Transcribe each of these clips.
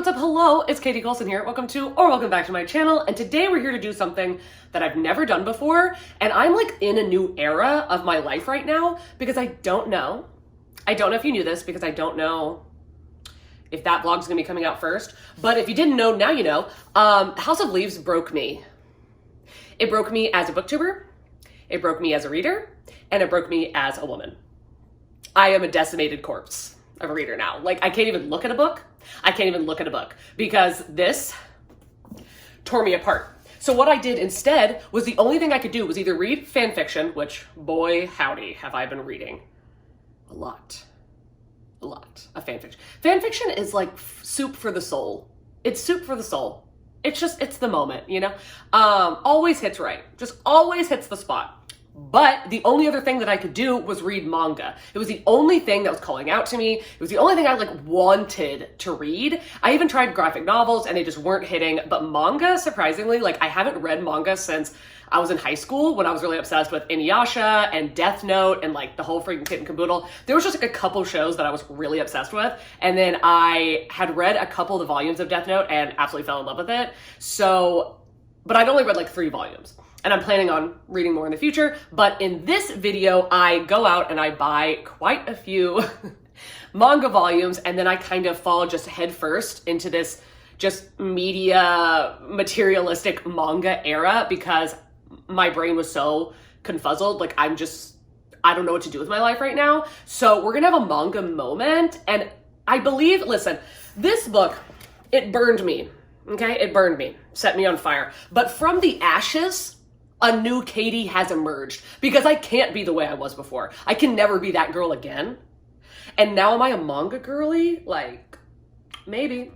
what's up? Hello, it's Katie Colson here. Welcome back to my channel. And today we're here to do something that I've never done before. And I'm like in a new era of my life right now because I don't know if you knew this because I don't know if that vlog's gonna be coming out first. But if you didn't know, now you know. House of Leaves broke me. It broke me as a booktuber, it broke me as a reader, and it broke me as a woman. I am a decimated corpse of a reader now. Like, I can't even look at a book. I can't even look at a book because this tore me apart. So what I did instead was the only thing I could do was either read fan fiction, which boy howdy have I been reading a lot of fan fiction. Fan fiction is like soup for the soul. It's soup for the soul. It's the moment, you know? Always hits right. Just always hits the spot. But the only other thing that I could do was read manga. It was the only thing that was calling out to me. It was the only thing I wanted to read. I even tried graphic novels and they just weren't hitting. But manga, surprisingly, I haven't read manga since I was in high school when I was really obsessed with Inuyasha and Death Note and the whole freaking kit and caboodle. There was just a couple shows that I was really obsessed with. And then I had read a couple of the volumes of Death Note and absolutely fell in love with it. So, but I'd only read 3 volumes. And I'm planning on reading more in the future. But in this video, I go out and I buy quite a few manga volumes, and then I kind of fall just head first into this just media materialistic manga era because my brain was so confuzzled. I don't know what to do with my life right now. So we're gonna have a manga moment. And I believe, listen, this book, it burned me, okay? It burned me, set me on fire. But from the ashes, a new Katie has emerged because I can't be the way I was before. I can never be that girl again. And now am I a manga girly? Maybe.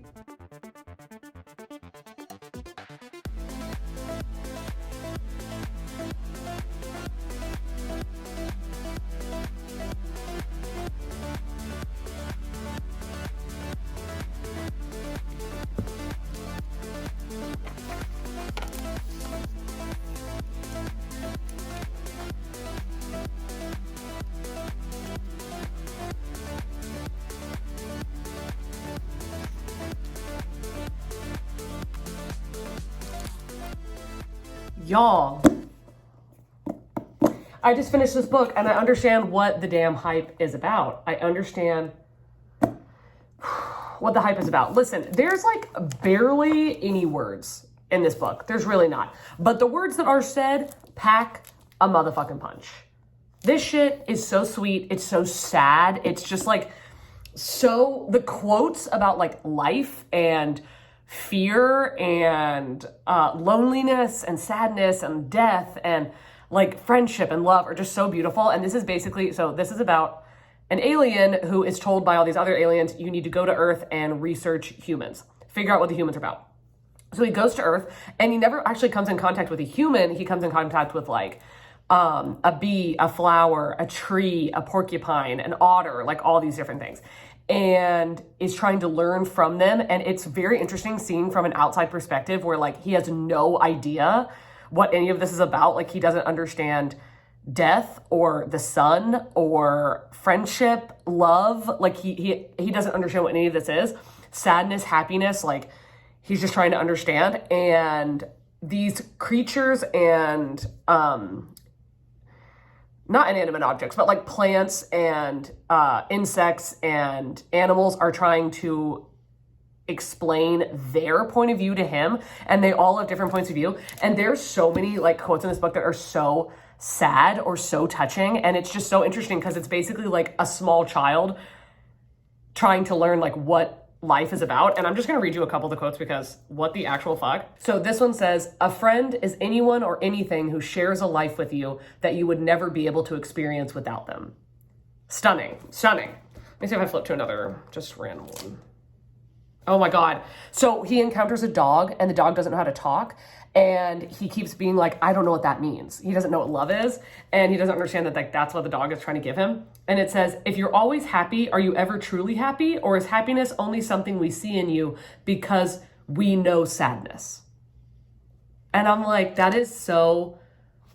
Y'all, I just finished this book and I understand what the damn hype is about. I understand what the hype is about. Listen, there's barely any words in this book. There's really not. But the words that are said pack a motherfucking punch. This shit is so sweet. It's so sad. It's just so the quotes about life and fear and loneliness and sadness and death and friendship and love are just so beautiful. And this is basically, so this is about an alien who is told by all these other aliens, you need to go to Earth and research humans, figure out what the humans are about. So he goes to Earth and he never actually comes in contact with a human. He comes in contact with a bee, a flower, a tree, a porcupine, an otter, all these different things, and is trying to learn from them. And it's very interesting seeing from an outside perspective where he has no idea what any of this is about. He doesn't understand death or the sun or friendship, love. He doesn't understand what any of this is. Sadness, happiness, he's just trying to understand. And these creatures and not inanimate objects, but plants and insects and animals are trying to explain their point of view to him. And they all have different points of view. And there's so many quotes in this book that are so sad or so touching. And it's just so interesting because it's basically a small child trying to learn what life is about. And I'm just going to read you a couple of the quotes because what the actual fuck. So this one says, a friend is anyone or anything who shares a life with you that you would never be able to experience without them. Stunning. Let me see if I flip to another just random one. Oh my God. So he encounters a dog and the dog doesn't know how to talk. And he keeps being I don't know what that means. He doesn't know what love is. And he doesn't understand that that's what the dog is trying to give him. And it says, if you're always happy, are you ever truly happy? Or is happiness only something we see in you because we know sadness? And I'm that is so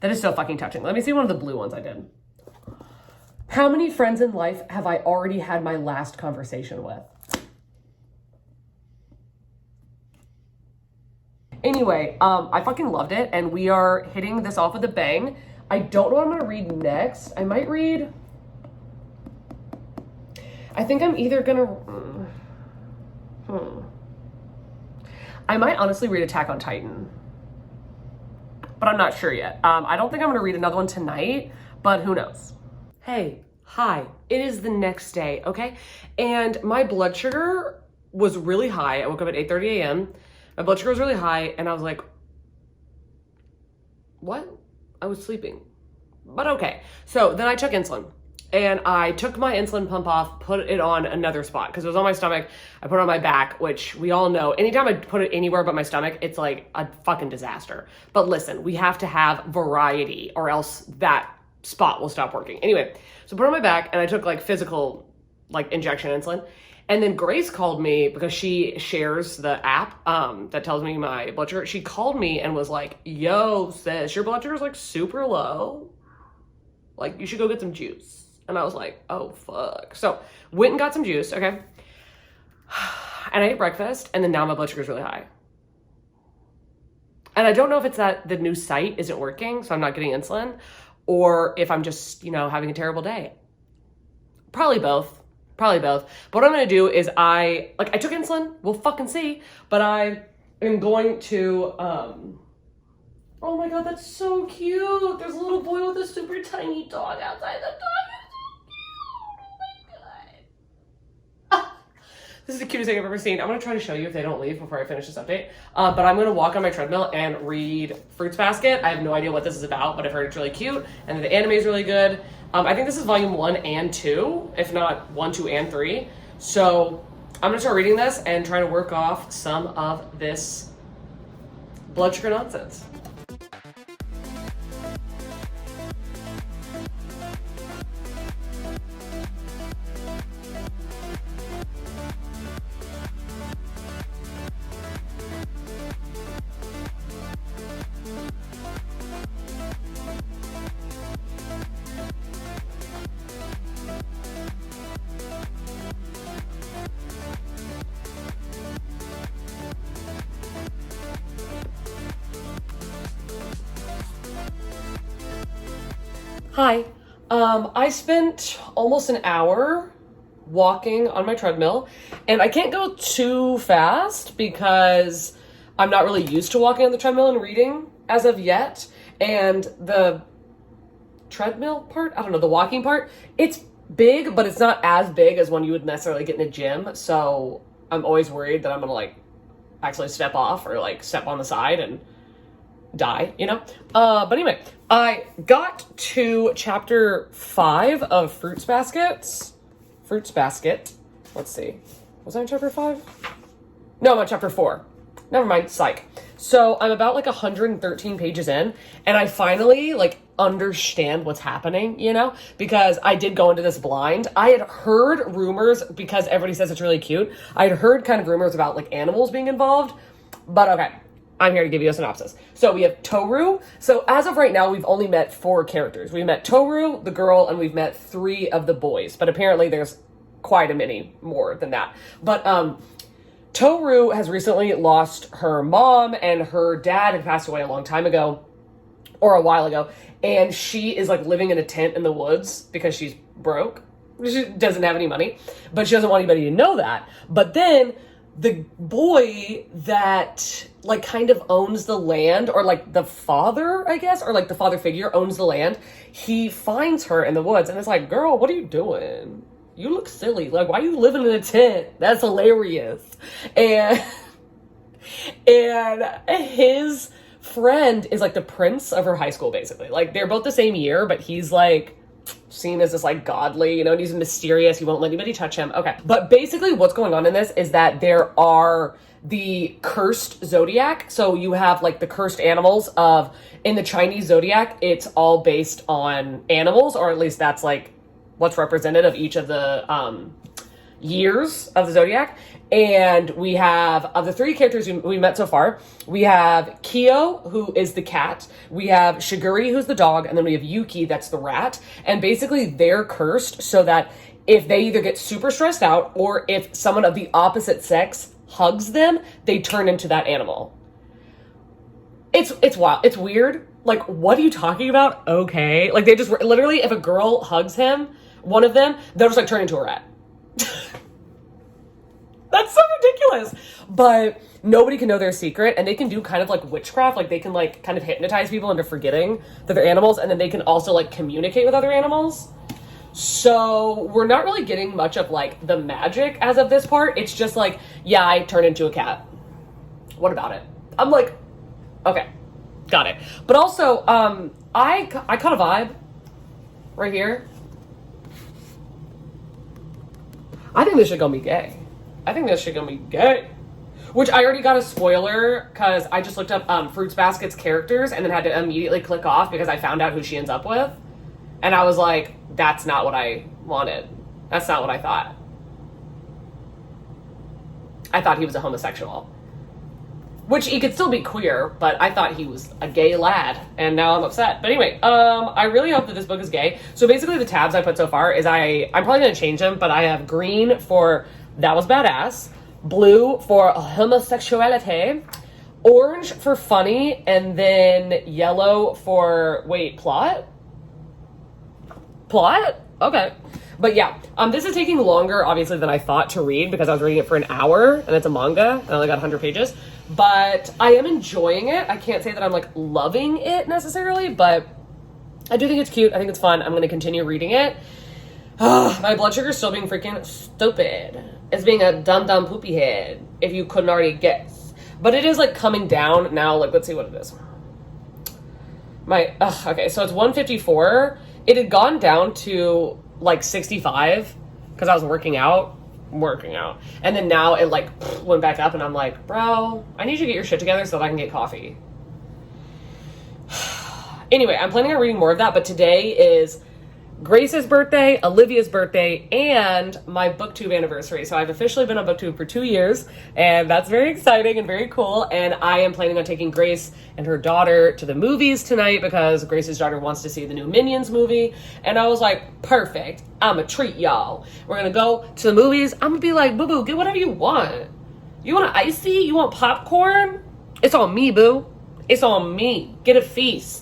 fucking touching. Let me see one of the blue ones I did. How many friends in life have I already had my last conversation with? Anyway, I fucking loved it, and we are hitting this off with a bang. I don't know what I'm gonna read next. I might read... I think I'm either gonna... I might honestly read Attack on Titan. But I'm not sure yet. I don't think I'm gonna read another one tonight, but who knows? Hey, hi. It is the next day, okay? And my blood sugar was really high. I woke up at 8:30 a.m. My blood sugar was really high, and I was like, what? I was sleeping. But okay. So then I took insulin. And I took my insulin pump off, put it on another spot because it was on my stomach. I put it on my back, which we all know. Anytime I put it anywhere but my stomach, it's like a fucking disaster. But listen, we have to have variety or else that spot will stop working. Anyway, so I put it on my back and I took like physical like injection insulin. And then Grace called me because she shares the app that tells me my blood sugar. She called me and was like, yo, sis, your blood sugar is like super low. Like you should go get some juice. And I was like, oh, fuck. So went and got some juice, okay? And I ate breakfast, and then now my blood sugar is really high. And I don't know if it's that the new site isn't working, so I'm not getting insulin, or if I'm just, you know, having a terrible day. Probably both. Probably both. But what I'm going to do is I took insulin. We'll fucking see. But I am going to... Oh, my God, that's so cute. There's a little boy with a super tiny dog outside the dog. This is the cutest thing I've ever seen. I'm going to try to show you if they don't leave before I finish this update. But I'm going to walk on my treadmill and read Fruits Basket. I have no idea what this is about, but I've heard it's really cute. And the anime is really good. I think this is volume 1 and 2, if not 1, 2, and 3. So I'm going to start reading this and try to work off some of this blood sugar nonsense. Hi. I spent almost an hour walking on my treadmill, and I can't go too fast because I'm not really used to walking on the treadmill and reading as of yet. And the treadmill part, I don't know, the walking part, it's big, but it's not as big as one you would necessarily get in a gym. So I'm always worried that I'm gonna like actually step off or like step on the side and die, you know? But anyway, I got to chapter 5 of Fruits Basket. Let's see. Was I in chapter 5? No, I'm on chapter 4. Never mind, psych. So I'm about like 113 pages in, and I finally like understand what's happening, you know? Because I did go into this blind. I had heard rumors because everybody says it's really cute. I had heard kind of rumors about like animals being involved, but okay. I'm here to give you a synopsis. So we have Toru. So as of right now, we've only met 4 characters. We met Toru, the girl, and we've met 3 of the boys. But apparently there's quite a many more than that. But Toru has recently lost her mom, and her dad had passed away a long time ago, or a while ago. And she is like living in a tent in the woods because she's broke. She doesn't have any money, but she doesn't want anybody to know that. But then the boy that like kind of owns the land, or like the father, I guess, or like the father figure owns the land, he finds her in the woods and it's like, girl, what are you doing? You look silly. Like, why are you living in a tent? That's hilarious. And his friend is like the prince of her high school, basically. Like, they're both the same year, but he's like seen as this like godly, you know, and he's mysterious. He won't let anybody touch him. Okay. But basically what's going on in this is that there are the cursed zodiac. So you have like the cursed animals of, in the Chinese zodiac, it's all based on animals, or at least that's like what's represented of each of the years of the zodiac. And we have, of the 3 characters we met so far, we have Kyo, who is the cat, we have Shiguri, who's the dog, and then we have Yuki, that's the rat. And basically they're cursed so that if they either get super stressed out, or if someone of the opposite sex hugs them, they turn into that animal. It's wild. It's weird. Like, what are you talking about? Okay. Like, they just literally, if a girl hugs him, one of them, they'll just like turn into a rat. That's so ridiculous. But nobody can know their secret, and they can do kind of like witchcraft. Like, they can like kind of hypnotize people into forgetting that they're animals, and then they can also like communicate with other animals. So we're not really getting much of like the magic as of this part. It's just like, yeah, I turn into a cat. What about it? I'm like, okay, got it. But also, I caught a vibe right here. I think this should go be gay. Which I already got a spoiler because I just looked up Fruits Basket's characters and then had to immediately click off because I found out who she ends up with. And I was like, that's not what I wanted. That's not what I thought. I thought he was a homosexual. Which he could still be queer, but I thought he was a gay lad, and now I'm upset. But anyway, I really hope that this book is gay. So basically the tabs I put so far is I'm probably going to change them, but I have green for that was badass, blue for homosexuality, orange for funny, and then yellow for, wait, plot? Plot? Okay. But yeah, this is taking longer, obviously, than I thought to read because I was reading it for an hour, and it's a manga, and I only got 100 pages. But I am enjoying it. I can't say that I'm, like, loving it necessarily, but I do think it's cute. I think it's fun. I'm going to continue reading it. My blood sugar is still being freaking stupid. It's being a dumb poopy head, if you couldn't already guess. But it is, like, coming down now. Like, let's see what it is. Okay, so it's 154. It had gone down to, like, 65 because I was working out. And then now it, like, went back up, and I'm like, bro, I need you to get your shit together so that I can get coffee. Anyway, I'm planning on reading more of that, but today is Grace's birthday, Olivia's birthday, and my booktube anniversary. So I've officially been on booktube for 2 years, and that's very exciting and very cool. And I am planning on taking Grace and her daughter to the movies tonight because Grace's daughter wants to see the new Minions movie. And I was like, perfect. I'm a treat y'all. We're gonna go to the movies. I'm gonna be like, boo boo, get whatever you want. You want an icy? You want popcorn? It's on me, boo. It's on me. Get a feast.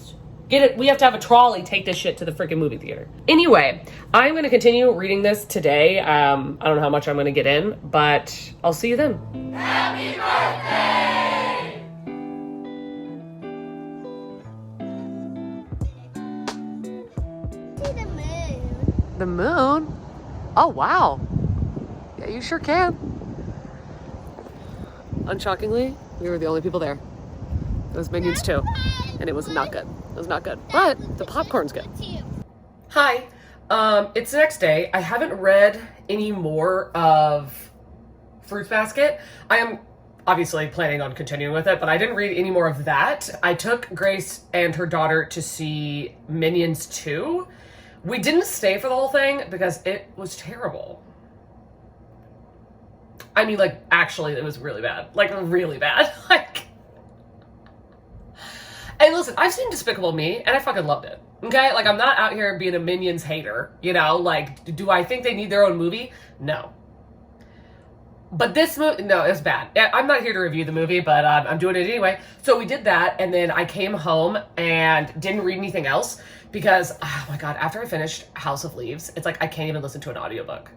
Get it. We have to have a trolley take this shit to the freaking movie theater. Anyway, I'm going to continue reading this today. I don't know how much I'm going to get in, but I'll see you then. Happy birthday! See the moon. The moon? Oh, wow. Yeah, you sure can. Unshockingly, we were the only people there. Those Minions too. And it was not good. It was not good. But the popcorn's good. Hi. It's the next day. I haven't read any more of Fruits Basket. I am obviously planning on continuing with it, but I didn't read any more of that. I took Grace and her daughter to see Minions 2. We didn't stay for the whole thing because it was terrible. I mean, like, actually, it was really bad. Like, really bad. Like, and listen, I've seen Despicable Me, and I fucking loved it, okay? Like, I'm not out here being a Minions hater, you know? Like, do I think they need their own movie? No. But this movie, no, it's bad. I'm not here to review the movie, but I'm doing it anyway. So we did that, and then I came home and didn't read anything else because, oh my God, after I finished House of Leaves, it's like I can't even listen to an audiobook.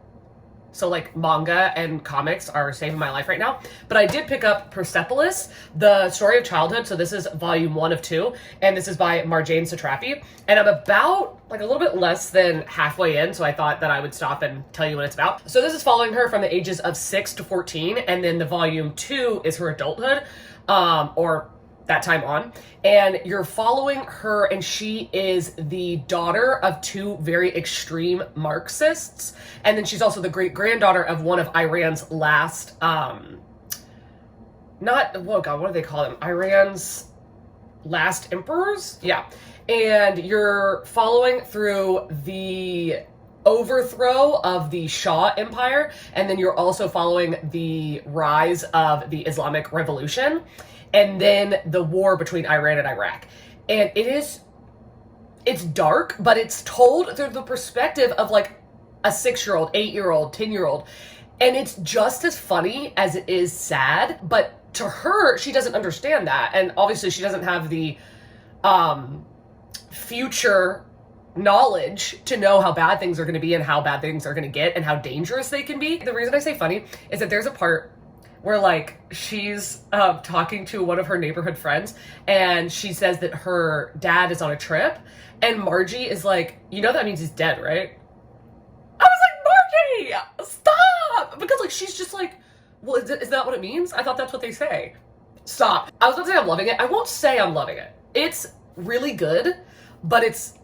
So, like, manga and comics are saving my life right now. But I did pick up Persepolis, The Story of Childhood. So this is volume 1 of 2. And this is by Marjane Satrapi. And I'm about, like, a little bit less than halfway in. So I thought that I would stop and tell you what it's about. So this is following her from the ages of 6 to 14. And then the volume 2 is her adulthood, or that time on. And you're following her, and she is the daughter of 2 very extreme Marxists. And then she's also the great-granddaughter of one of Iran's last, oh God, what do they call them? Iran's last emperors? Yeah. And you're following through the overthrow of the Shah Empire, and then you're also following the rise of the Islamic Revolution, and then the war between Iran and Iraq. And it's dark, but it's told through the perspective of like a 6-year-old, 8-year-old, 10-year-old. And it's just as funny as it is sad, but to her, she doesn't understand that. And obviously she doesn't have the future knowledge to know how bad things are going to be and how bad things are going to get and how dangerous they can be. The reason I say funny is that there's a part where like she's talking to one of her neighborhood friends and she says that her dad is on a trip, and Margie is like, you know that means he's dead, right? I was like, Margie, stop! Because like she's just like, well, is that what it means? I thought that's what they say. Stop. I was about to say I'm loving it. I won't say I'm loving it. It's really good, but it's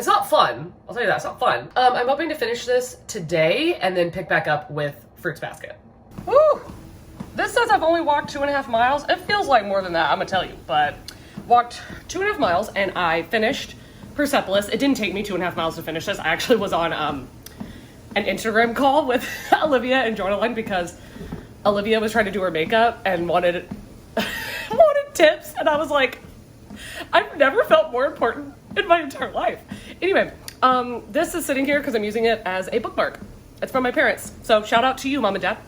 not fun. I'll tell you that, it's not fun. I'm hoping to finish this today and then pick back up with Fruits Basket. Woo! This says I've only walked 2.5 miles. It feels like more than that, I'm gonna tell you, but walked 2.5 miles and I finished Persepolis. It didn't take me 2.5 miles to finish this. I actually was on an Instagram call with Olivia and Jordan because Olivia was trying to do her makeup and wanted tips, and I was like, I've never felt more important in my entire life. Anyway, this is sitting here because I'm using it as a bookmark. It's from my parents, so shout out to you, Mom and Dad.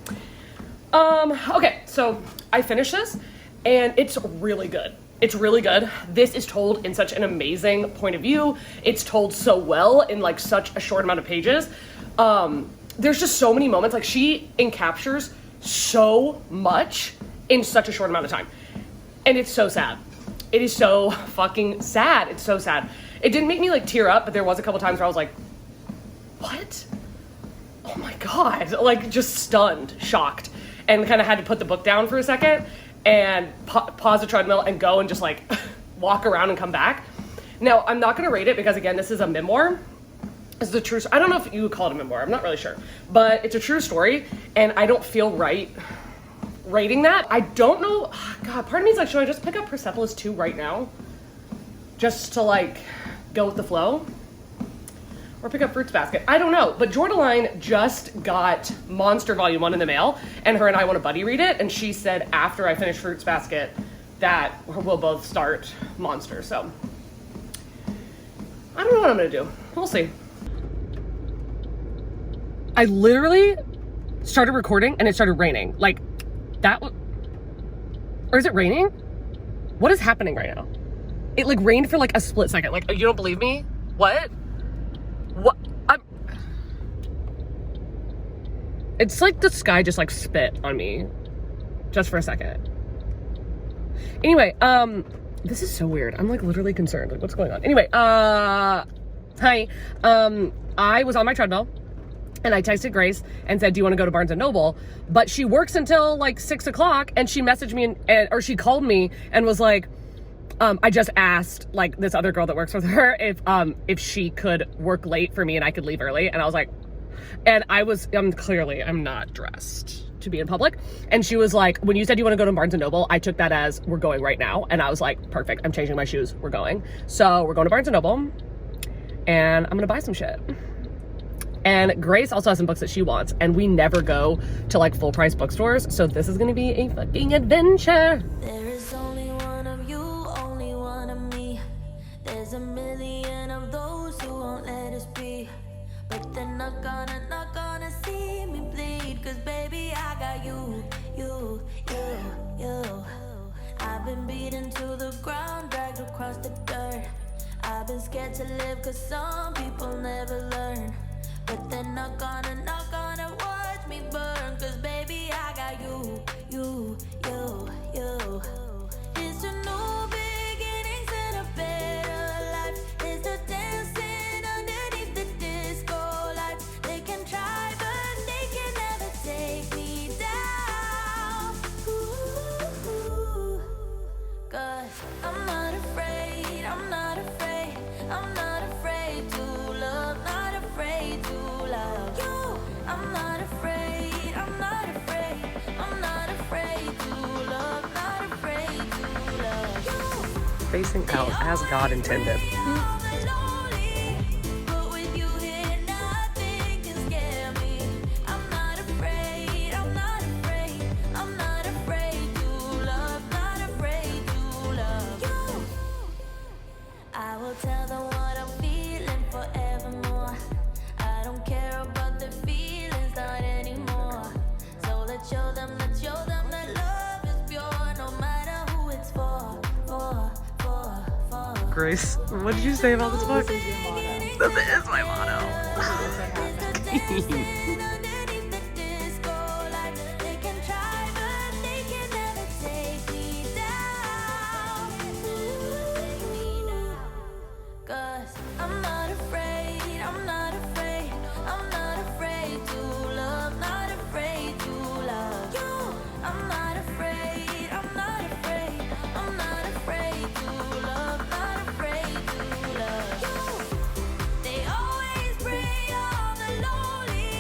Okay, so I finished this, and it's really good. It's really good. This is told in such an amazing point of view. It's told so well in like such a short amount of pages. There's just so many moments. Like she encaptures so much in such a short amount of time. And it's so sad. It is so fucking sad. It's so sad. It didn't make me like tear up, but there was a couple times where I was like, what? Oh my God. Like just stunned, shocked, and kind of had to put the book down for a second and pause the treadmill and go and just like walk around and come back. Now, I'm not going to rate it because again, this is a memoir. This is a true, I don't know if you would call it a memoir. I'm not really sure, but it's a true story and I don't feel right rating that. I don't know. God, part of me is like, should I just pick up Persepolis 2 right now? Just to like go with the flow? Or pick up Fruits Basket? I don't know. But Jordaline just got Monster Volume 1 in the mail, and her and I want to buddy read it, and she said after I finish Fruits Basket that we'll both start Monster, so I don't know what I'm gonna do. We'll see. I literally started recording and it started raining. Like, that was, or is it raining? What is happening right now? It like rained for like a split second. Like, you don't believe me? What? What? It's like the sky just like spit on me just for a second. Anyway, this is so weird. I'm like literally concerned. Like, what's going on? Anyway, hi. I was on my treadmill and I texted Grace and said, do you want to go to Barnes & Noble? But she works until like 6 o'clock and she messaged me or she called me and was like, I just asked like this other girl that works with her if she could work late for me and I could leave early. And I was like, and clearly I'm not dressed to be in public. And she was like, when you said you want to go to Barnes & Noble, I took that as we're going right now. And I was like, perfect. I'm changing my shoes. We're going. So we're going to Barnes & Noble and I'm going to buy some shit. And Grace also has some books that she wants, and we never go to like full price bookstores, so this is gonna be a fucking adventure. There is only one of you, only one of me. There's a million of those who won't let us be, but they're not gonna see me bleed, cause baby I got you. I've been beaten to the ground, dragged across the dirt. I've been scared to live cause some people never learn. But they're not gonna watch me burn, cause baby I got you. It's a new beginnings and a better life. It's the dancing underneath the disco lights. They can try but they can never take me down. Ooh, cause I'm not afraid, I'm not afraid, I'm not afraid to love, not afraid to love you. I'm not afraid, I'm not afraid, I'm not afraid to love, not afraid to love you. Facing out as God intended. But with you here, nothing can scare me. I'm not afraid, I'm not afraid, I'm not afraid to love, not afraid to love you. I will tell them what I'm feeling forevermore. I don't care about the feelings, not anymore. So let's show them that love is pure. Grace, what did you say about this book? This is your motto. This is my motto. That's what happened. Underneath the disco light, they can try, but they can never take me down. Take me down. 'Cause I'm not afraid, I'm not afraid, I'm not afraid to love, not afraid to love you. I'm not afraid, I'm not afraid, I'm not afraid to love, not afraid to love you. They always prey on the lonely,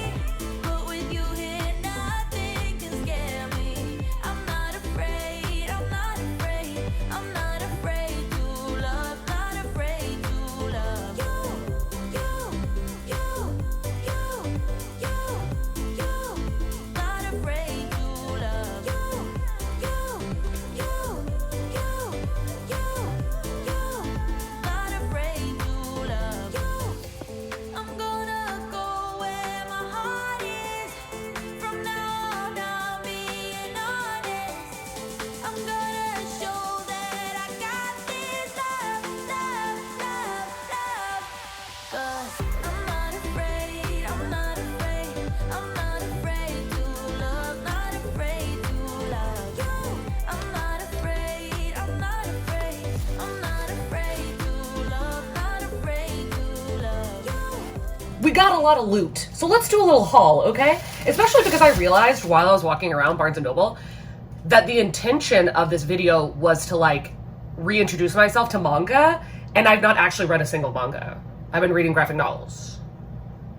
but with you here, nothing can scare me. I'm not afraid, I'm not afraid, I'm not afraid to love, not afraid to love you. Not afraid to love not afraid to love. I'm gonna go where my heart is. From now on, I'm being honest. I'm gonna show that I got this love. 'Cause I'm not afraid, I'm not afraid, I'm not afraid to love, not afraid to love you. I'm not afraid, I'm not afraid, I'm not afraid to love, not afraid to love you. We got a lot of loot, so let's do a little haul, okay? Especially because I realized while I was walking around Barnes & Noble that the intention of this video was to like reintroduce myself to manga, and I've not actually read a single manga. I've been reading graphic novels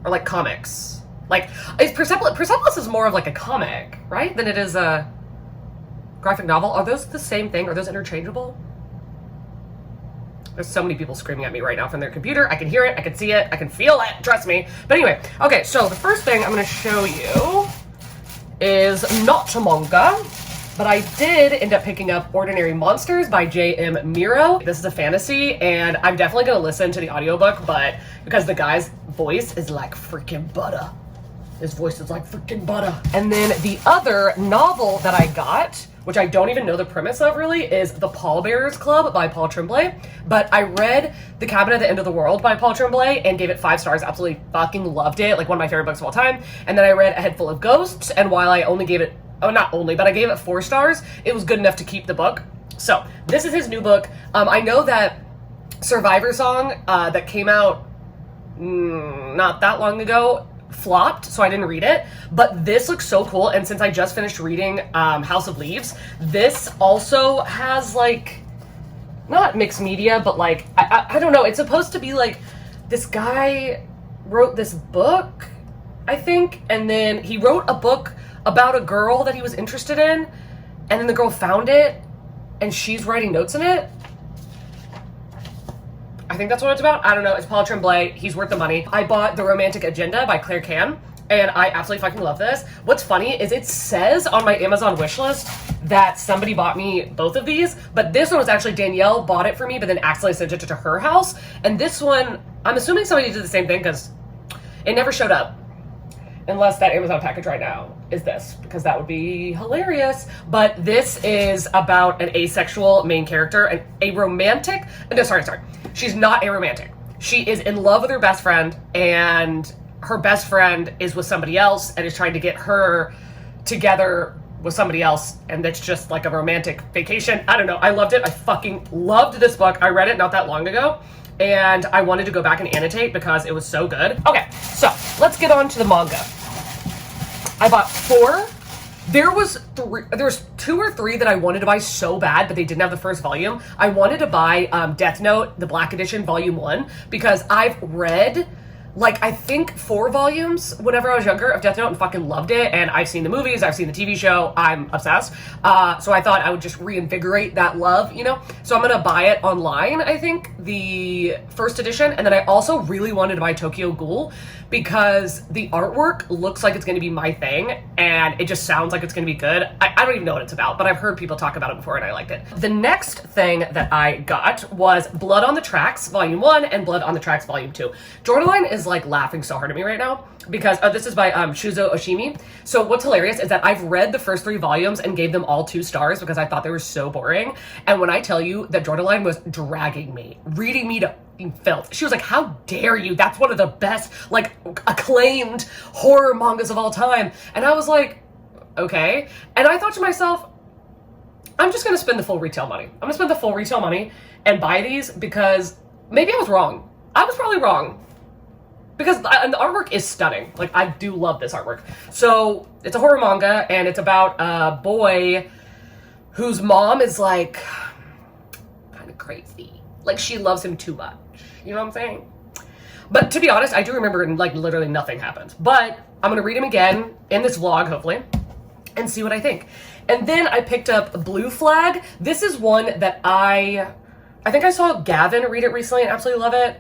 or like comics. Like, is Persepolis is more of like a comic, right? Than it is a graphic novel. Are those the same thing? Are those interchangeable? There's so many people screaming at me right now from their computer. I can hear it, I can see it, I can feel it, trust me. But anyway, okay, so the first thing I'm gonna show you is not a manga, but I did end up picking up Ordinary Monsters by J.M. Miro. This is a fantasy, and I'm definitely gonna listen to the audiobook, but because the guy's voice is like freaking butter. His voice is like freaking butter. And then the other novel that I got, which I don't even know the premise of really, is The Pallbearers Club by Paul Tremblay. But I read The Cabin at the End of the World by Paul Tremblay and gave it 5 stars, absolutely fucking loved it, like one of my favorite books of all time. And then I read A Head Full of Ghosts, and while I only gave it, not only, but I gave it 4 stars, it was good enough to keep the book. So, this is his new book. I know that Survivor Song that came out not that long ago flopped, so I didn't read it, but this looks so cool. And since I just finished reading House of Leaves, this also has like not mixed media, but like I don't know, it's supposed to be like this guy wrote this book, I think, and then he wrote a book about a girl that he was interested in, and then the girl found it and she's writing notes in it. I think that's what it's about. I don't know. It's Paul Tremblay. He's worth the money. I bought The Romantic Agenda by Claire Can, and I absolutely fucking love this. What's funny is it says on my Amazon wishlist that somebody bought me both of these, but this one was actually Danielle bought it for me, but then accidentally sent it to her house. And this one, I'm assuming somebody did the same thing because it never showed up. Unless that Amazon package right now is this, because that would be hilarious. But this is about an asexual main character, and a romantic, no, sorry. She's not a romantic. She is in love with her best friend, and her best friend is with somebody else and is trying to get her together with somebody else, and that's just like a romantic vacation. I don't know. I loved it. I fucking loved this book. I read it not that long ago, and I wanted to go back and annotate because it was so good. Okay, so let's get on to the manga. I bought 4. There was 2 or 3 that I wanted to buy so bad, but they didn't have the first volume. I wanted to buy Death Note, the Black Edition, Volume 1, because I've read, like, I think 4 volumes whenever I was younger of Death Note and fucking loved it, and I've seen the movies, I've seen the TV show, I'm obsessed. So I thought I would just reinvigorate that love, you know? So I'm gonna buy it online, I think, the first edition, and then I also really wanted to buy Tokyo Ghoul, because the artwork looks like it's going to be my thing, and it just sounds like it's going to be good. I don't even know what it's about, but I've heard people talk about it before, and I liked it. The next thing that I got was Blood on the Tracks Volume 1 and Blood on the Tracks Volume 2. Jordaline is is like laughing so hard at me right now because this is by Shuzo Oshimi. So what's hilarious is that I've read the first 3 volumes and gave them all 2 stars because I thought they were so boring. And when I tell you that Jordaline was dragging me, reading me to filth, she was like, how dare you? That's one of the best, like, acclaimed horror mangas of all time. And I was like, okay. And I thought to myself, I'm just going to spend the full retail money. I'm going to spend the full retail money and buy these because maybe I was wrong. I was probably wrong. Because the artwork is stunning. Like, I do love this artwork. So, it's a horror manga, and it's about a boy whose mom is, like, kind of crazy. Like, she loves him too much. You know what I'm saying? But to be honest, I do remember, like, literally nothing happened. But I'm going to read him again in this vlog, hopefully, and see what I think. And then I picked up Blue Flag. This is one that I think I saw Gavin read it recently and absolutely love it.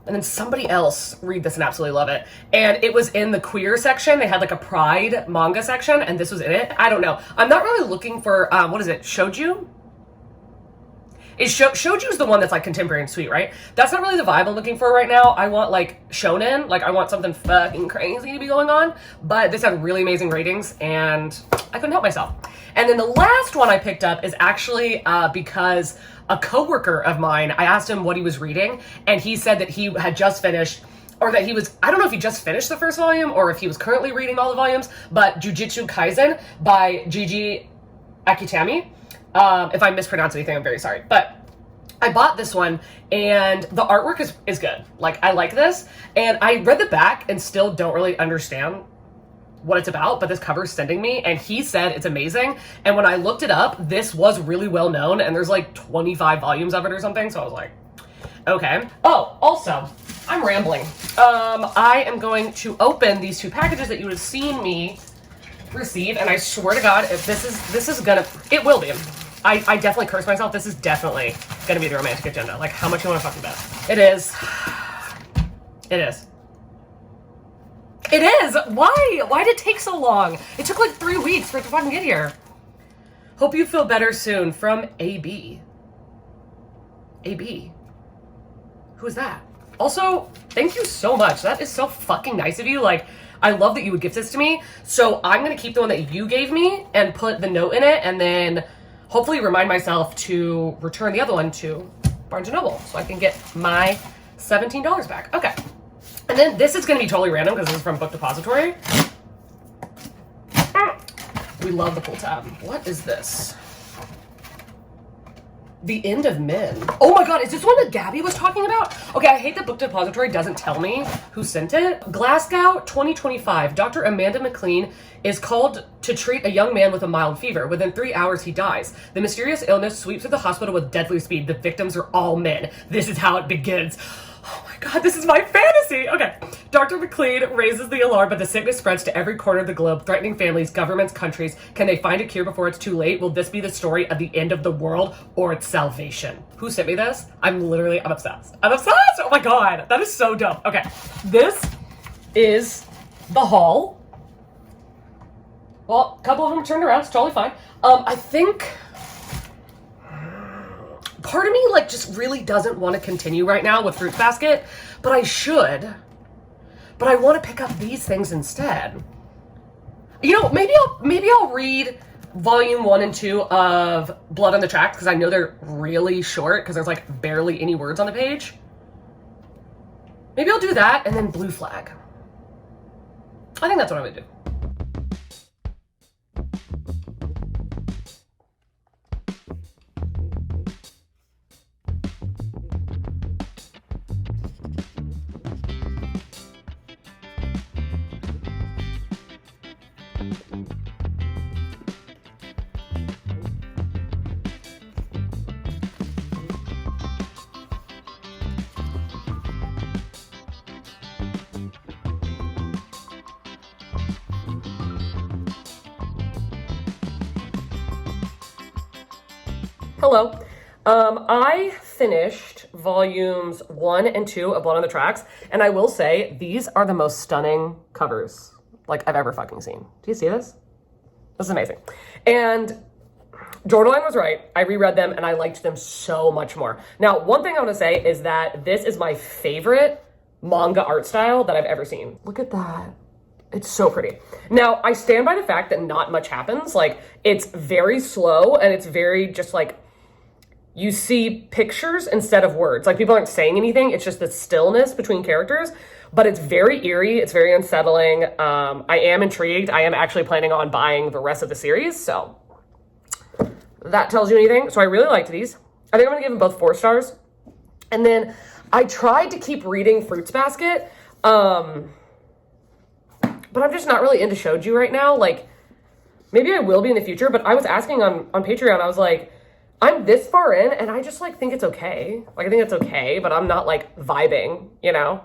And then somebody else read this and absolutely love it. And it was in the queer section. They had like a pride manga section, and this was in it. I don't know. I'm not really looking for, what is it, shouju? Shouju's the one that's like contemporary and sweet, right? That's not really the vibe I'm looking for right now. I want like shonen, like I want something fucking crazy to be going on. But this had really amazing ratings, and I couldn't help myself. And then the last one I picked up is actually because a coworker of mine, I asked him what he was reading, and he said that he had just finished, or that he was, I don't know if he just finished the first volume or if he was currently reading all the volumes, but Jujutsu Kaisen by Gigi Akitami. If I mispronounce anything, I'm very sorry. But I bought this one, and the artwork is good. Like, I like this, and I read the back and still don't really understand what it's about, but this cover is sending me, and he said it's amazing. And when I looked it up, this was really well known, and there's like 25 volumes of it or something, so I was like, okay. Oh, also, I'm rambling. I am going to open these 2 packages that you would have seen me receive, and I swear to God, if this is gonna, it will be. I definitely curse myself. This is definitely gonna be the romantic agenda. Like, how much you want to fucking bet? It is. It is. It is! Why? Why did it take so long? It took like 3 weeks for it to fucking get here. Hope you feel better soon. From AB. AB. Who is that? Also, thank you so much. That is so fucking nice of you. Like, I love that you would gift this to me. So I'm going to keep the one that you gave me and put the note in it, and then hopefully remind myself to return the other one to Barnes & Noble so I can get my $17 back. Okay. And then this is going to be totally random because this is from Book Depository. We love the pull tab. What is this? The End of Men. Oh my God, is this one that Gabby was talking about? Okay, I hate that Book Depository doesn't tell me who sent it. Glasgow 2025. Dr. Amanda McLean is called to treat a young man with a mild fever. Within 3 hours, he dies. The mysterious illness sweeps through the hospital with deadly speed. The victims are all men. This is how it begins. Oh my God, this is my fantasy. Okay. Dr. McLean raises the alarm, but the sickness spreads to every corner of the globe, threatening families, governments, countries. Can they find a cure before it's too late? Will this be the story of the end of the world or its salvation? Who sent me this? I'm obsessed. I'm obsessed. Oh my God. That is so dope. Okay. This is the haul. Well, a couple of them turned around. It's totally fine. I think part of me like just really doesn't want to continue right now with Fruit Basket, but I should. But I want to pick up these things instead. You know, maybe I'll read volume 1 and 2 of Blood on the Tracks because I know they're really short because there's like barely any words on the page. Maybe I'll do that and then Blue Flag. I think that's what I'm gonna do. Hello. I finished volumes 1 and 2 of Blood on the Tracks, and I will say these are the most stunning covers like I've ever fucking seen. Do you see this? This is amazing. And Jordaline was right. I reread them and I liked them so much more. Now, one thing I want to say is that this is my favorite manga art style that I've ever seen. Look at that. It's so pretty. Now, I stand by the fact that not much happens. Like, it's very slow and it's very just like, you see pictures instead of words. Like, people aren't saying anything. It's just the stillness between characters, but it's very eerie. It's very unsettling. I am intrigued. I am actually planning on buying the rest of the series. So that tells you anything. So I really liked these. I think I'm gonna give them both 4 stars. And then I tried to keep reading Fruits Basket, but I'm just not really into shoujo right now. Like, maybe I will be in the future, but I was asking on Patreon, I was like, I'm this far in and I just like think it's okay. Like, I think it's okay, but I'm not like vibing, you know?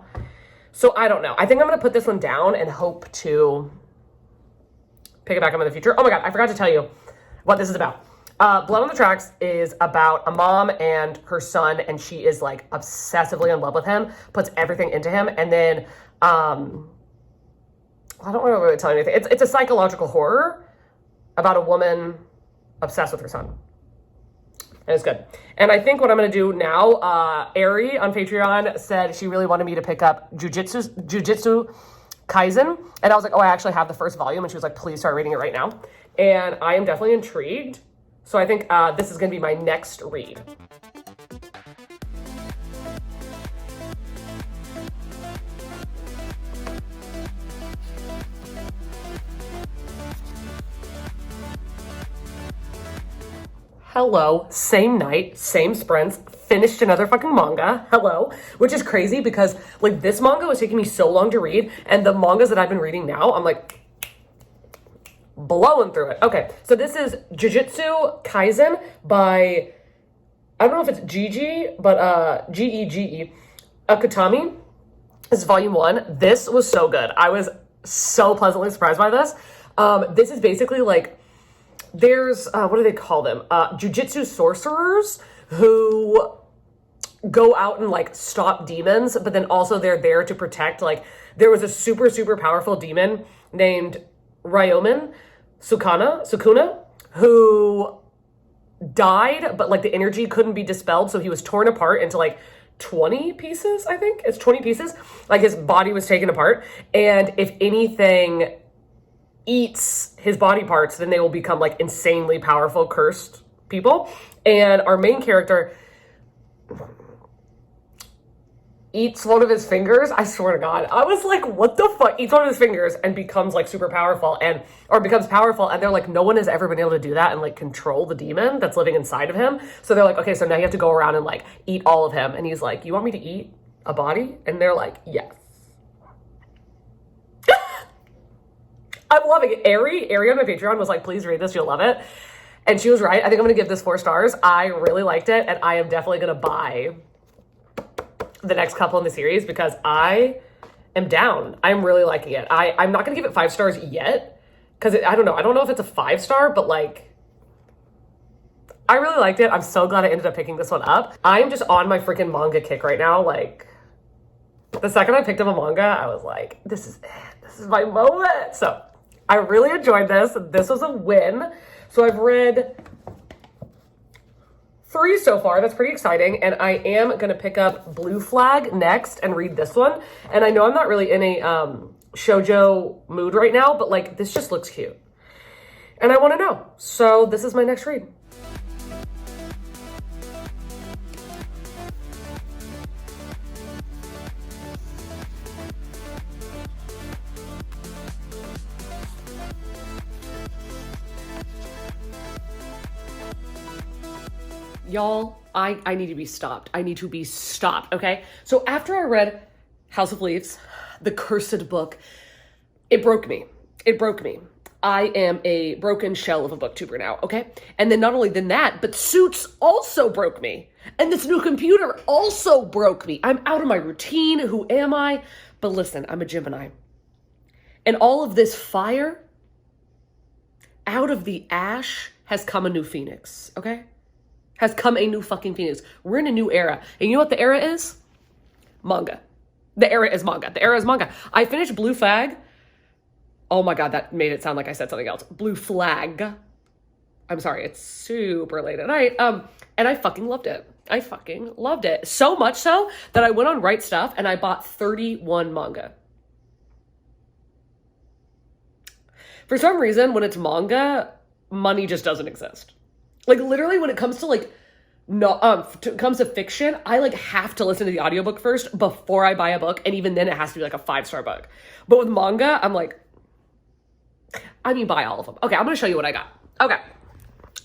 So I don't know. I think I'm gonna put this one down and hope to pick it back up in the future. Oh my God, I forgot to tell you what this is about. Blood on the Tracks is about a mom and her son, and she is like obsessively in love with him, puts everything into him, and then I don't want to really tell you anything. It's a psychological horror about a woman obsessed with her son. And it's good. And I think what I'm going to do now, Ari on Patreon said she really wanted me to pick up Jujutsu Kaisen. And I was like, oh, I actually have the first volume. And she was like, please start reading it right now. And I am definitely intrigued. So I think this is going to be my next read. Hello, same night, same sprints, finished another fucking manga. Hello, which is crazy because like this manga was taking me so long to read, and the mangas that I've been reading now, I'm like blowing through it. Okay, so this is Jujutsu Kaisen by, I don't know if it's Gigi, but Gege Akutami. This is volume 1. This was so good. I was so pleasantly surprised by this. This is basically like, there's, what do they call them? Jujutsu sorcerers who go out and like stop demons, but then also they're there to protect, like, there was a super, super powerful demon named Ryomen Sukuna, who died, but like the energy couldn't be dispelled, so he was torn apart into like 20 pieces, I think. It's 20 pieces. Like, his body was taken apart, and if anything eats his body parts, then they will become like insanely powerful, cursed people. And our main character eats one of his fingers. I swear to God, I was like, what the fuck? Eats one of his fingers and becomes like super powerful, or becomes powerful. And they're like, no one has ever been able to do that and like control the demon that's living inside of him. So they're like, okay, so now you have to go around and like eat all of him. And he's like, you want me to eat a body? And they're like, yes. I'm loving it. Ari on my Patreon was like, please read this, you'll love it. And she was right. I think I'm gonna give this 4 stars. I really liked it, and I am definitely gonna buy the next couple in the series because I am down. I'm really liking it. I'm not gonna give it 5 stars yet because I don't know if it's a 5-star, but like, I really liked it. I'm so glad I ended up picking this one up. I'm just on my freaking manga kick right now. Like, the second I picked up a manga, I was like, this is it. This is my moment. So I really enjoyed this. This was a win. So I've read 3 so far. That's pretty exciting. And I am going to pick up Blue Flag next and read this one. And I know I'm not really in a shoujo mood right now, but like, this just looks cute. And I want to know. So this is my next read. Y'all, I need to be stopped. I need to be stopped, okay? So after I read House of Leaves, the cursed book, it broke me. It broke me. I am a broken shell of a booktuber now, okay? And then not only than that, but Suits also broke me. And this new computer also broke me. I'm out of my routine. Who am I? But listen, I'm a Gemini. And all of this fire, out of the ash has come a new phoenix, okay? Has come a new fucking phoenix. We're in a new era. And you know what the era is? Manga. The era is manga. The era is manga. I finished Blue Flag. Oh my God, that made it sound like I said something else. Blue Flag. I'm sorry, it's super late at night. And I fucking loved it. I fucking loved it. So much so that I went on Right Stuff and I bought 31 manga. For some reason, when it's manga, money just doesn't exist. Like literally when it comes to like, no, it comes to fiction, I like have to listen to the audiobook first before I buy a book. And even then it has to be like a 5-star book. But with manga, I'm like, buy all of them. Okay, I'm going to show you what I got. Okay.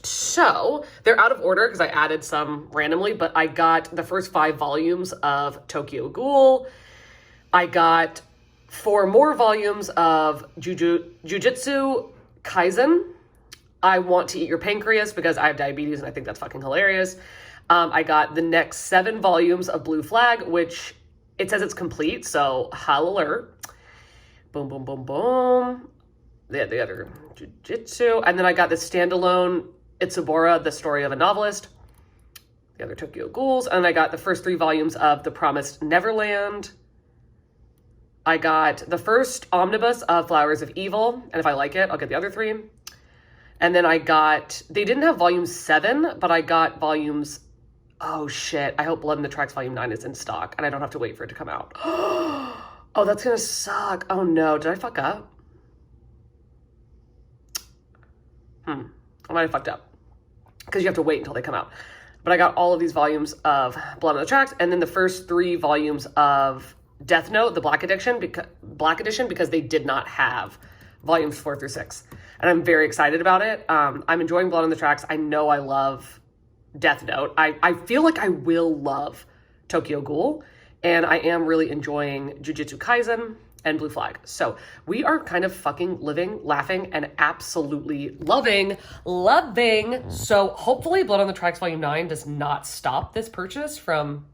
So they're out of order because I added some randomly, but I got the first 5 volumes of Tokyo Ghoul. I got 4 more volumes of Jujutsu Kaisen. I Want to Eat Your Pancreas because I have diabetes and I think that's fucking hilarious. I got the next 7 volumes of Blue Flag, which it says it's complete, so hallelujah. Boom, boom, boom, boom. The other Jujutsu. And then I got the standalone Itsubora, The Story of a Novelist, the other Tokyo Ghouls, and I got the first 3 volumes of The Promised Neverland. I got the first omnibus of Flowers of Evil, and if I like it, I'll get the other 3. And then I got, they didn't have volume 7, but I got volumes, oh shit, I hope Blood in the Tracks volume 9 is in stock, and I don't have to wait for it to come out. Oh, that's gonna suck. Oh no, did I fuck up? I might have fucked up. Because you have to wait until they come out. But I got all of these volumes of Blood on the Tracks, and then the first 3 volumes of Death Note, the Black Edition, because they did not have volumes 4 through 6. And I'm very excited about it. I'm enjoying Blood on the Tracks. I know I love Death Note. I feel like I will love Tokyo Ghoul, and I am really enjoying Jujutsu Kaisen and Blue Flag. So we are kind of fucking living, laughing, and absolutely loving. So hopefully Blood on the Tracks Volume 9 does not stop this purchase from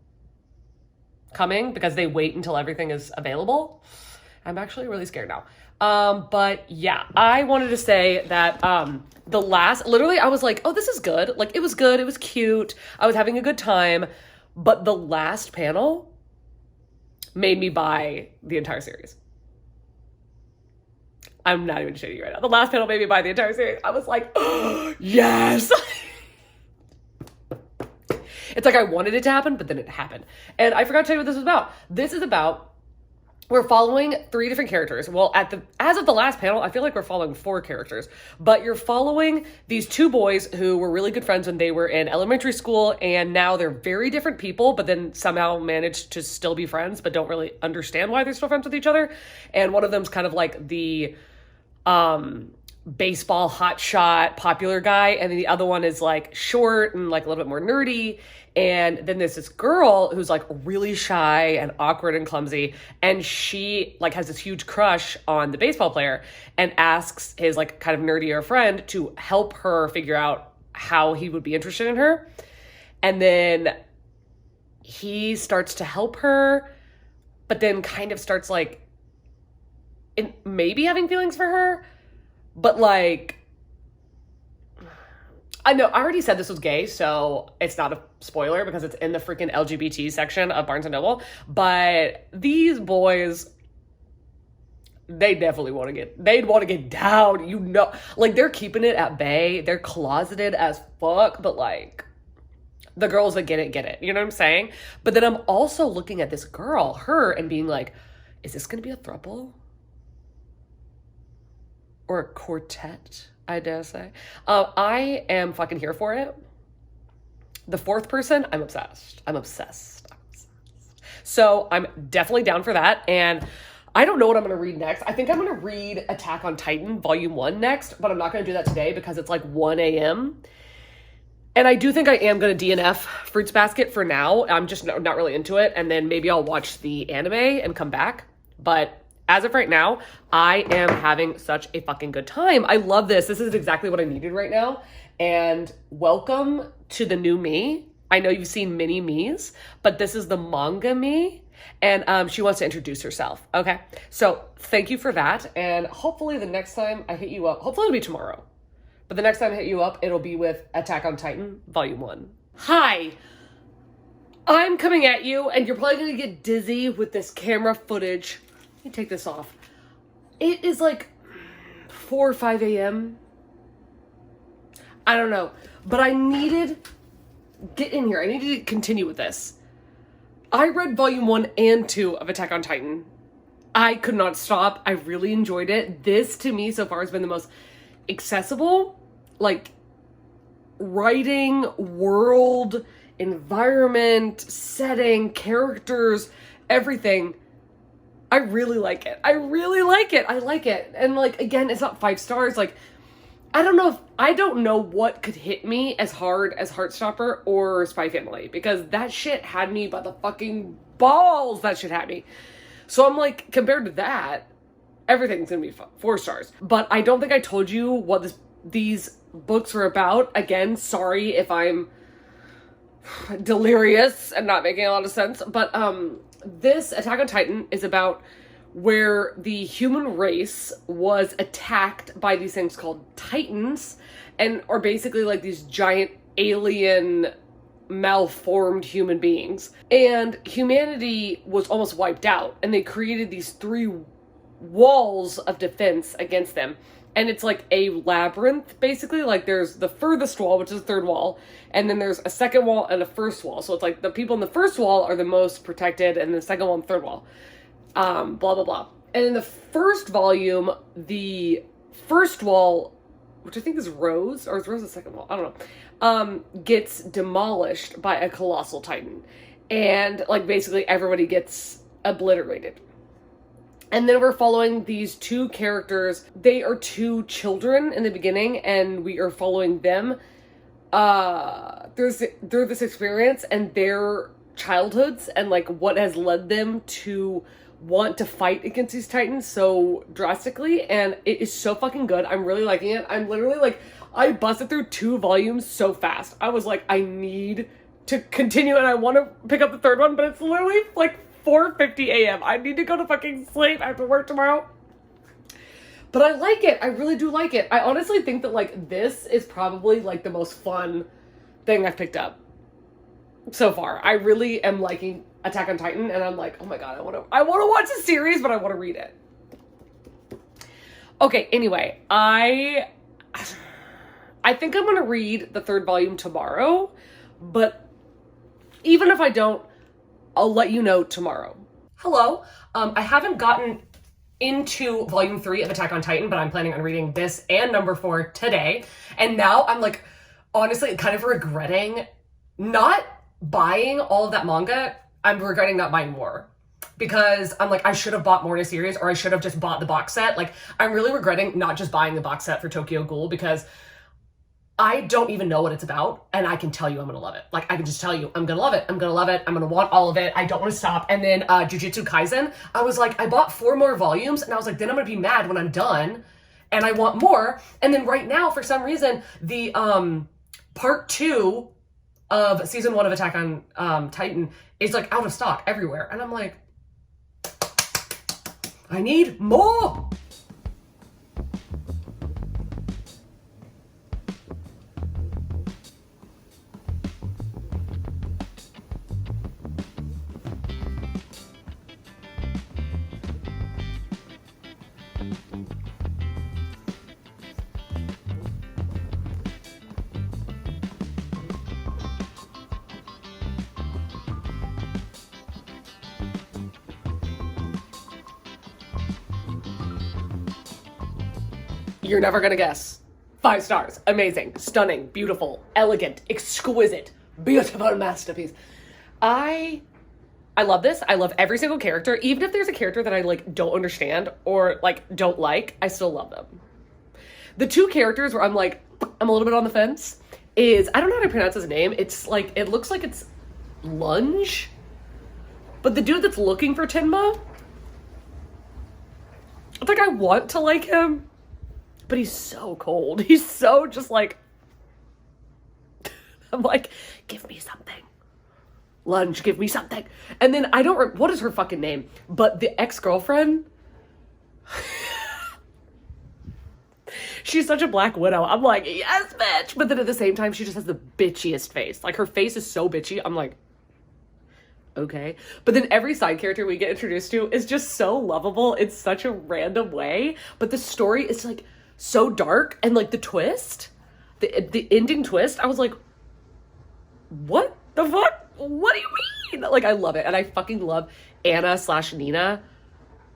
coming because they wait until everything is available. I'm actually really scared now. But yeah, I wanted to say that literally I was like, oh, this is good. Like it was good. It was cute. I was having a good time. But the last panel made me buy the entire series. I'm not even shitting you right now. The last panel made me buy the entire series. I was like, oh, yes. It's like I wanted it to happen, but then it happened. And I forgot to tell you what this was about. This is about, we're following 3 different characters. Well, as of the last panel, I feel like we're following 4 characters. But you're following these 2 boys who were really good friends when they were in elementary school, and now they're very different people, but then somehow managed to still be friends, but don't really understand why they're still friends with each other. And one of them's kind of like the baseball hotshot popular guy, and then the other one is like short and like a little bit more nerdy. And then there's this girl who's like really shy and awkward and clumsy, and she like has this huge crush on the baseball player and asks his like kind of nerdier friend to help her figure out how he would be interested in her. And then he starts to help her, but then kind of starts like maybe having feelings for her, but like, I know I already said this was gay, so it's not a spoiler because it's in the freaking LGBT section of Barnes & Noble, but these boys, they'd want to get down, you know, like they're keeping it at bay, they're closeted as fuck, but like, the girls that get it, you know what I'm saying? But then I'm also looking at this girl, her, and being like, is this gonna be a throuple? Or a quartet, I dare say. I am fucking here for it. The 4th person, I'm obsessed. So I'm definitely down for that. And I don't know what I'm going to read next. I think I'm going to read Attack on Titan Volume 1 next, but I'm not going to do that today because it's like 1 a.m. And I do think I am going to DNF Fruits Basket for now. I'm just not really into it. And then maybe I'll watch the anime and come back. But as of right now, I am having such a fucking good time. I love this. This is exactly what I needed right now. And welcome to the new me. I know you've seen mini me's, but this is the manga me. And she wants to introduce herself. Okay. So thank you for that. And hopefully the next time I hit you up, hopefully it'll be tomorrow. But the next time I hit you up, it'll be with Attack on Titan Volume 1. Hi. I'm coming at you, and you're probably going to get dizzy with this camera footage. Let me take this off. It is like 4 or 5 a.m. I don't know. But I needed get in here. I need to continue with this. I read volume 1 and 2 of Attack on Titan. I could not stop. I really enjoyed it. This, to me, so far has been the most accessible, like, writing, world, environment, setting, characters, everything. I really like it. I really like it. I like it. And, like, again, it's not 5 stars. Like, I don't know what could hit me as hard as Heartstopper or Spy Family, because that shit had me by the fucking balls. That shit had me. So I'm like, compared to that, everything's gonna be 4 stars. But I don't think I told you what these books were about. Again, sorry if I'm delirious and not making a lot of sense. But this Attack on Titan is about where the human race was attacked by these things called Titans, and are basically like these giant alien malformed human beings. And humanity was almost wiped out, and they created these 3 walls of defense against them. And it's like a labyrinth, basically. Like, there's the furthest wall, which is the 3rd wall, and then there's a 2nd wall and a 1st wall. So it's like the people in the 1st wall are the most protected, and the 2nd wall and 3rd wall. Blah, blah, blah. And in the 1st volume, the 1st wall, which I think is Rose, or is Rose the 2nd wall? I don't know. Gets demolished by a colossal titan. And, like, basically everybody gets obliterated. And then we're following these 2 characters. They are 2 children in the beginning, and we are following them through this experience and their childhoods, and, like, what has led them to want to fight against these titans so drastically. And it is so fucking good. I'm really liking it. I'm literally, like, I busted through 2 volumes so fast. I was like, I need to continue, and I want to pick up the 3rd one, but it's literally, like, 4:50 a.m. I need to go to fucking sleep. I have to work tomorrow. But I like it. I really do like it. I honestly think that, like, this is probably, like, the most fun thing I've picked up so far. I really am liking Attack on Titan, and I'm like, oh my god, I want to watch the series, but I want to read it. Okay, anyway, I think I'm going to read the 3rd volume tomorrow, but even if I don't, I'll let you know tomorrow. Hello. I haven't gotten into volume 3 of Attack on Titan, but I'm planning on reading this and number 4 today. And now I'm, like, honestly kind of regretting not buying all of that manga. I'm regretting not buying more, because I'm like, I should have bought more in a series, or I should have just bought the box set. Like, I'm really regretting not just buying the box set for Tokyo Ghoul, because I don't even know what it's about, and I can tell you I'm gonna love it. Like, I can just tell you, I'm gonna love it. I'm gonna love it. I'm gonna want all of it. I don't want to stop. And then Jujutsu Kaisen, I was like, I bought 4 more volumes, and I was like, then I'm gonna be mad when I'm done, and I want more. And then right now, for some reason, the part 2 of season 1 of Attack on Titan is, like, out of stock everywhere. And I'm like, I need more! You're never gonna guess. 5 stars. Amazing. Stunning. Beautiful. Elegant. Exquisite. Beautiful masterpiece. I love this. I love every single character. Even if there's a character that I, like, don't understand or, like, don't like, I still love them. The 2 characters where I'm like, I'm a little bit on the fence is, I don't know how to pronounce his name. It's like, it looks like it's Lunge. But the dude that's looking for Tenma, it's like I want to like him, but he's so cold. He's so just like, I'm like, give me something. Lunge, give me something. And then I don't, what is her fucking name? But the ex-girlfriend, she's such a Black Widow. I'm like, yes, bitch. But then at the same time, she just has the bitchiest face. Like, her face is so bitchy. I'm like, okay. But then every side character we get introduced to is just so lovable in such a random way. But the story is, like, so dark. And, like, the twist, the ending twist, I was like, what the fuck? What do you mean? Like, I love it. And I fucking love Anna/Nina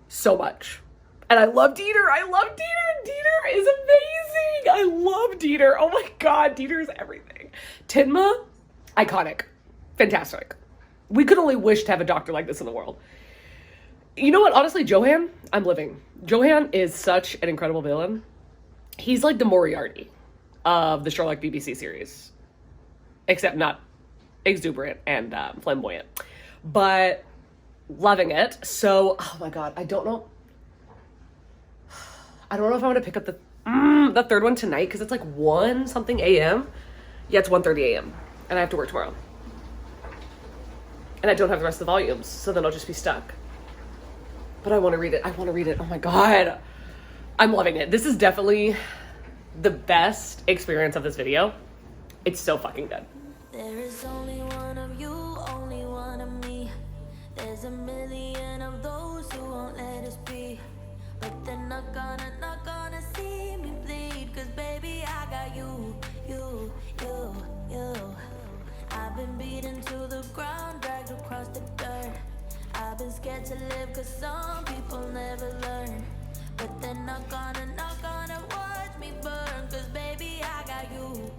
so much. And I love Dieter. I love Dieter. Dieter is amazing. I love Dieter. Oh my God, Dieter is everything. Tenma, iconic. Fantastic. We could only wish to have a doctor like this in the world. You know what? Honestly, Johan, I'm living. Johan is such an incredible villain. He's like the Moriarty of the Sherlock BBC series. Except not exuberant and flamboyant. But loving it. So, oh my God, I don't know if I'm gonna pick up the third one tonight because it's like 1 something a.m. Yeah, it's 1:30 a.m. and I have to work tomorrow. And I don't have the rest of the volumes, so then I'll just be stuck. But I want to read it. Oh my God. I'm loving it. This is definitely the best experience of this video. It's so fucking good. There is only one of you, only one of me. There's a million of those who won't let us be. But they're not gonna see me bleed. Cause baby, I got you. I've been beaten to the ground, dragged across the dirt. I've been scared to live cause some people never learn. But they're not gonna watch me burn. Cause baby, I got you.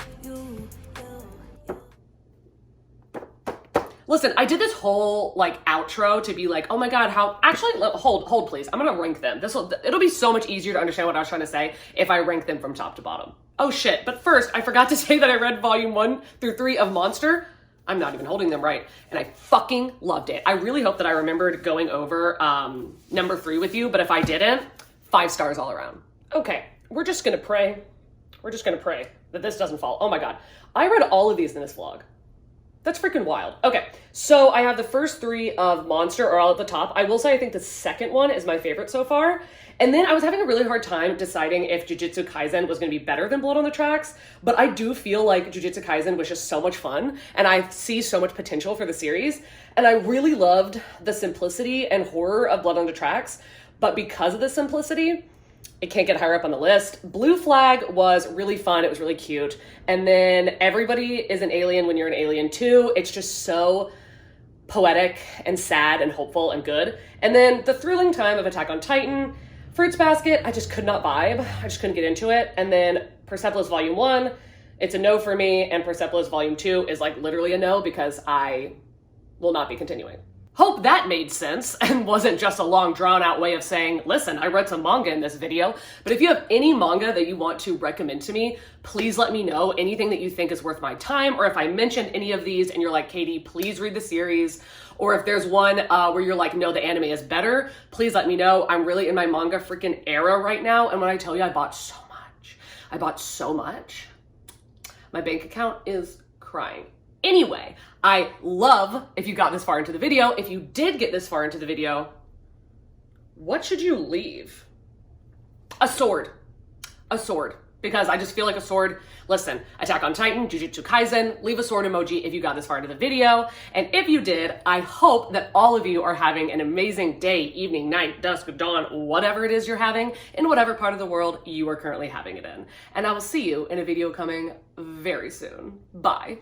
Listen, I did this whole like outro to be like, oh my God, how, actually, hold please. I'm gonna rank them. It'll be so much easier to understand what I was trying to say if I rank them from top to bottom. Oh shit, but first, I forgot to say that I read volume 1 through 3 of Monster. I'm not even holding them right. And I fucking loved it. I really hope that I remembered going over number 3 with you, but if I didn't, 5 stars all around. Okay, we're just gonna pray. We're just gonna pray that this doesn't fall. Oh my God, I read all of these in this vlog. That's freaking wild. Okay, so I have the first 3 of Monster are all at the top. I will say I think the second one is my favorite so far. And then I was having a really hard time deciding if Jujutsu Kaisen was going to be better than Blood on the Tracks, but I do feel like Jujutsu Kaisen was just so much fun, and I see so much potential for the series. And I really loved the simplicity and horror of Blood on the Tracks, but because of the simplicity, it can't get higher up on the list. Blue Flag was really fun. It was really cute. And then Everybody is an Alien When You're an Alien Too. It's just so poetic and sad and hopeful and good. And then The Thrilling Time of Attack on Titan. Fruits Basket, I just could not vibe. I just couldn't get into it. And then Persepolis Volume 1, it's a no for me. And Persepolis Volume 2 is like literally a no because I will not be continuing. Hope that made sense and wasn't just a long drawn out way of saying, listen, I read some manga in this video, but if you have any manga that you want to recommend to me, please let me know. Anything that you think is worth my time, or if I mentioned any of these and you're like, Katie, please read the series, or if there's one where you're like, no, the anime is better, please let me know. I'm really in my manga freaking era right now, and when I tell you I bought so much, my bank account is crying. Anyway, I love if you got this far into the video. If you did get this far into the video, what should you leave? A sword. A sword. Because I just feel like a sword. Listen, Attack on Titan, Jujutsu Kaisen, leave a sword emoji if you got this far into the video. And if you did, I hope that all of you are having an amazing day, evening, night, dusk, dawn, whatever it is you're having, in whatever part of the world you are currently having it in. And I will see you in a video coming very soon. Bye.